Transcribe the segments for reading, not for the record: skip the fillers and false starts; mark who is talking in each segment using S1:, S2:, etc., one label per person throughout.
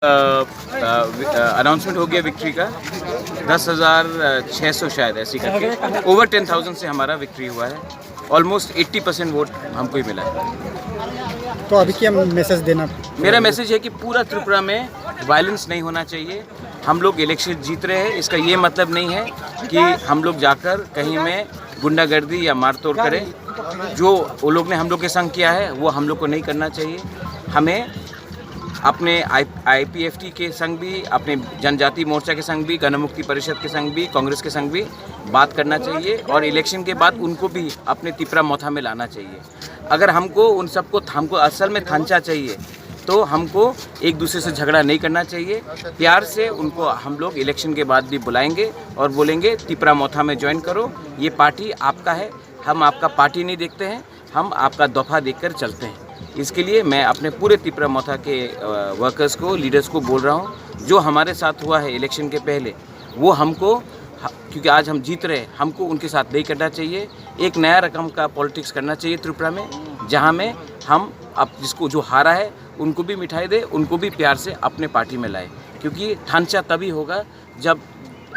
S1: Announcement हो गया victory का 10,600 शायद ऐसी करके ओवर 10,000 से हमारा विक्ट्री हुआ है। ऑलमोस्ट 80% वोट हमको ही मिला है।
S2: तो अभी क्या मैसेज देना?
S1: मेरा मैसेज है कि पूरा त्रिपुरा में वायलेंस नहीं होना चाहिए। हम लोग इलेक्शन जीत रहे हैं, इसका ये मतलब नहीं है कि हम लोग जाकर कहीं में गुंडागर्दी या मारतोड़ करें। जो वो लोग ने हम लोग के संग किया है वो हम लोग को नहीं करना चाहिए। हमें अपने IPFT के संग भी, अपने जनजाति मोर्चा के संग भी, गणमुक्ति परिषद के संग भी, कांग्रेस के संग भी बात करना चाहिए और इलेक्शन के बाद उनको भी अपने तिपरा मोथा में लाना चाहिए। अगर हमको उन सबको हमको असल में थांचा चाहिए तो हमको एक दूसरे से झगड़ा नहीं करना चाहिए। प्यार से उनको हम लोग इलेक्शन के बाद भी बुलाएंगे और बोलेंगे तिपरा मोथा में ज्वाइन करो, ये पार्टी आपका है, हम आपका पार्टी नहीं देखते हैं, हम आपका दफा देखकर चलते हैं। इसके लिए मैं अपने पूरे तिपरा मोथा के वर्कर्स को, लीडर्स को बोल रहा हूँ, जो हमारे साथ हुआ है इलेक्शन के पहले वो हमको, क्योंकि आज हम जीत रहे हैं, हमको उनके साथ नहीं करना चाहिए। एक नया रकम का पॉलिटिक्स करना चाहिए त्रिपुरा में, जहाँ में हम अब जिसको जो हारा है उनको भी मिठाई दे, उनको भी प्यार से अपने पार्टी में लाए। क्योंकि ढांचा तभी होगा जब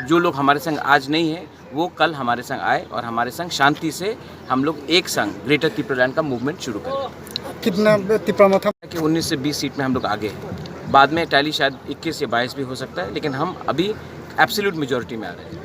S1: जो लोग हमारे संग आज नहीं है वो कल हमारे संग आए और हमारे संग शांति से हम लोग एक संग ग्रेटर त्रिपुरालैंड का मूवमेंट शुरू करें।
S2: कितना तिपरा मोथा?
S1: कि 19 से 20 सीट में हम लोग आगे हैं। बाद में टैली शायद 21 या 22 भी हो सकता है, लेकिन हम अभी एब्सोल्यूट मेजॉरिटी में आ रहे हैं।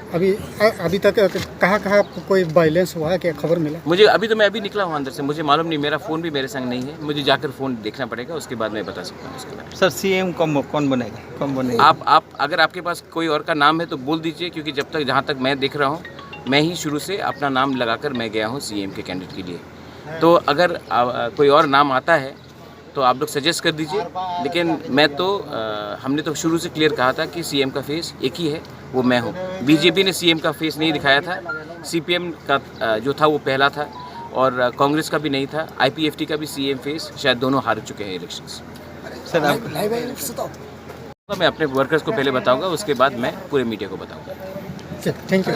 S2: अभी तक कहाँ कोई वायलेंस हुआ है, क्या खबर मिला?
S1: मुझे मैं अभी निकला हूँ अंदर से, मुझे मालूम नहीं, मेरा फ़ोन भी मेरे संग नहीं है, मुझे जाकर फ़ोन देखना पड़ेगा, उसके बाद मैं बता सकता हूँ उसके बारे में।
S3: सर CM कौन बनेगा?
S1: आप अगर आपके पास कोई और का नाम है तो बोल दीजिए, क्योंकि जब तक जहाँ तक मैं देख रहा हूँ, मैं ही शुरू से अपना नाम लगाकर मैं गया हूँ CM के कैंडिडेट के लिए। तो अगर कोई और नाम आता है तो आप लोग सजेस्ट कर दीजिए, लेकिन मैं तो हमने तो शुरू से क्लियर कहा था कि CM का फेस एक ही है, वो मैं हूँ। BJP ने CM का फेस नहीं दिखाया था, CPM का जो था वो पहला था और कांग्रेस का भी नहीं था, IPFT का भी CM फेस, शायद दोनों हार चुके हैं इलेक्शंस।
S3: सर
S1: मैं अपने वर्कर्स को पहले बताऊंगा, उसके बाद मैं पूरे मीडिया को बताऊंगा।
S2: Thank you.